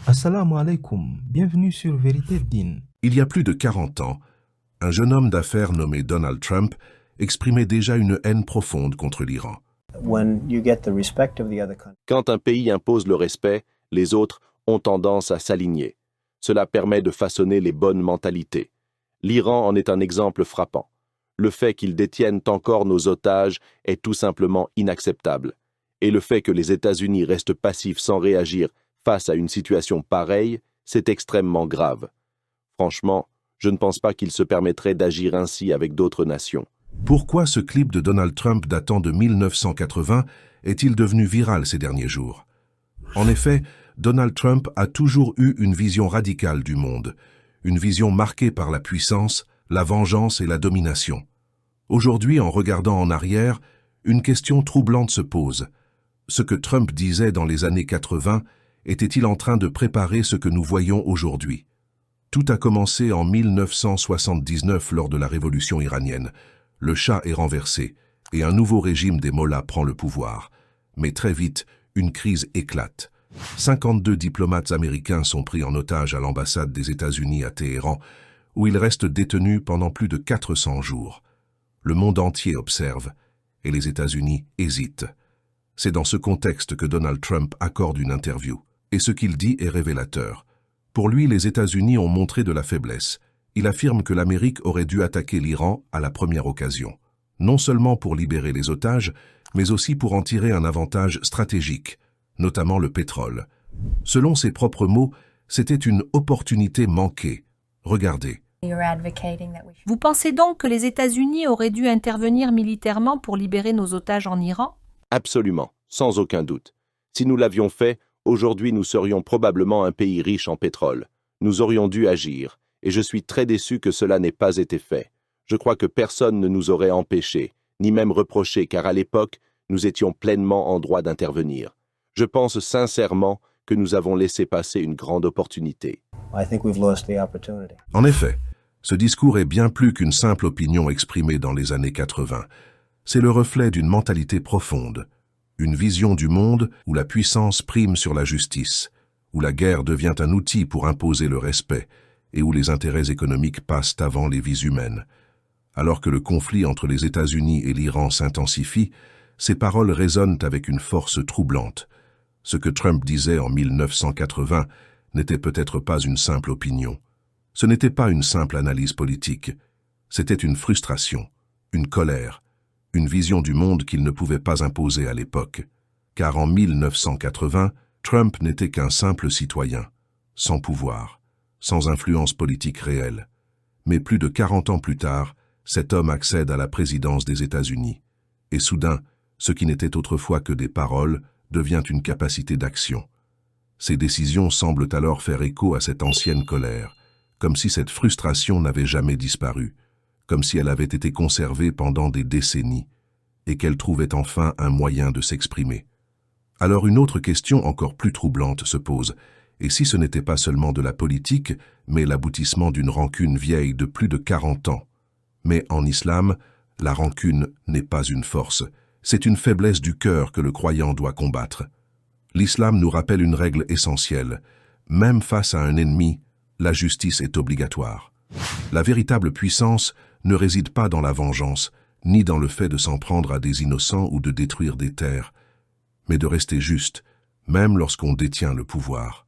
Assalamu alaikum, bienvenue sur Vérité Din. Il y a plus de 40 ans, un jeune homme d'affaires nommé Donald Trump exprimait déjà une haine profonde contre l'Iran. Quand un pays impose le respect, les autres ont tendance à s'aligner. Cela permet de façonner les bonnes mentalités. L'Iran en est un exemple frappant. Le fait qu'ils détiennent encore nos otages est tout simplement inacceptable. Et le fait que les États-Unis restent passifs sans réagir face à une situation pareille, c'est extrêmement grave. Franchement, je ne pense pas qu'ils se permettraient d'agir ainsi avec d'autres nations. Pourquoi ce clip de Donald Trump datant de 1980 est-il devenu viral ces derniers jours? En effet, Donald Trump a toujours eu une vision radicale du monde, une vision marquée par la puissance, la vengeance et la domination. Aujourd'hui, en regardant en arrière, une question troublante se pose. Ce que Trump disait dans les années 80 était-il en train de préparer ce que nous voyons aujourd'hui? Tout a commencé en 1979 lors de la révolution iranienne. Le Shah est renversé et un nouveau régime des mollahs prend le pouvoir. Mais très vite, une crise éclate. 52 diplomates américains sont pris en otage à l'ambassade des États-Unis à Téhéran, où ils restent détenus pendant plus de 400 jours. Le monde entier observe et les États-Unis hésitent. C'est dans ce contexte que Donald Trump accorde une interview. Et ce qu'il dit est révélateur. Pour lui, les États-Unis ont montré de la faiblesse. Il affirme que l'Amérique aurait dû attaquer l'Iran à la première occasion. Non seulement pour libérer les otages, mais aussi pour en tirer un avantage stratégique, notamment le pétrole. Selon ses propres mots, c'était une opportunité manquée. Regardez. Vous pensez donc que les États-Unis auraient dû intervenir militairement pour libérer nos otages en Iran? Absolument, sans aucun doute. Si nous l'avions fait, aujourd'hui nous serions probablement un pays riche en pétrole. Nous aurions dû agir, et je suis très déçu que cela n'ait pas été fait. Je crois que personne ne nous aurait empêchés, ni même reproché, car à l'époque, nous étions pleinement en droit d'intervenir. Je pense sincèrement que nous avons laissé passer une grande opportunité. En effet, ce discours est bien plus qu'une simple opinion exprimée dans les années 80. C'est le reflet d'une mentalité profonde, une vision du monde où la puissance prime sur la justice, où la guerre devient un outil pour imposer le respect et où les intérêts économiques passent avant les vies humaines. Alors que le conflit entre les États-Unis et l'Iran s'intensifie, ces paroles résonnent avec une force troublante. Ce que Trump disait en 1980 n'était peut-être pas une simple opinion. Ce n'était pas une simple analyse politique. C'était une frustration, une colère, une vision du monde qu'il ne pouvait pas imposer à l'époque. Car en 1980, Trump n'était qu'un simple citoyen, sans pouvoir, sans influence politique réelle. Mais plus de 40 ans plus tard, cet homme accède à la présidence des États-Unis. Et soudain, ce qui n'était autrefois que des paroles devient une capacité d'action. Ses décisions semblent alors faire écho à cette ancienne colère, comme si cette frustration n'avait jamais disparu, comme si elle avait été conservée pendant des décennies, et qu'elle trouvait enfin un moyen de s'exprimer. Alors une autre question encore plus troublante se pose, et si ce n'était pas seulement de la politique, mais l'aboutissement d'une rancune vieille de plus de 40 ans? Mais en islam, la rancune n'est pas une force, c'est une faiblesse du cœur que le croyant doit combattre. L'islam nous rappelle une règle essentielle, même face à un ennemi, la justice est obligatoire. La véritable puissance ne réside pas dans la vengeance, ni dans le fait de s'en prendre à des innocents ou de détruire des terres, mais de rester juste, même lorsqu'on détient le pouvoir.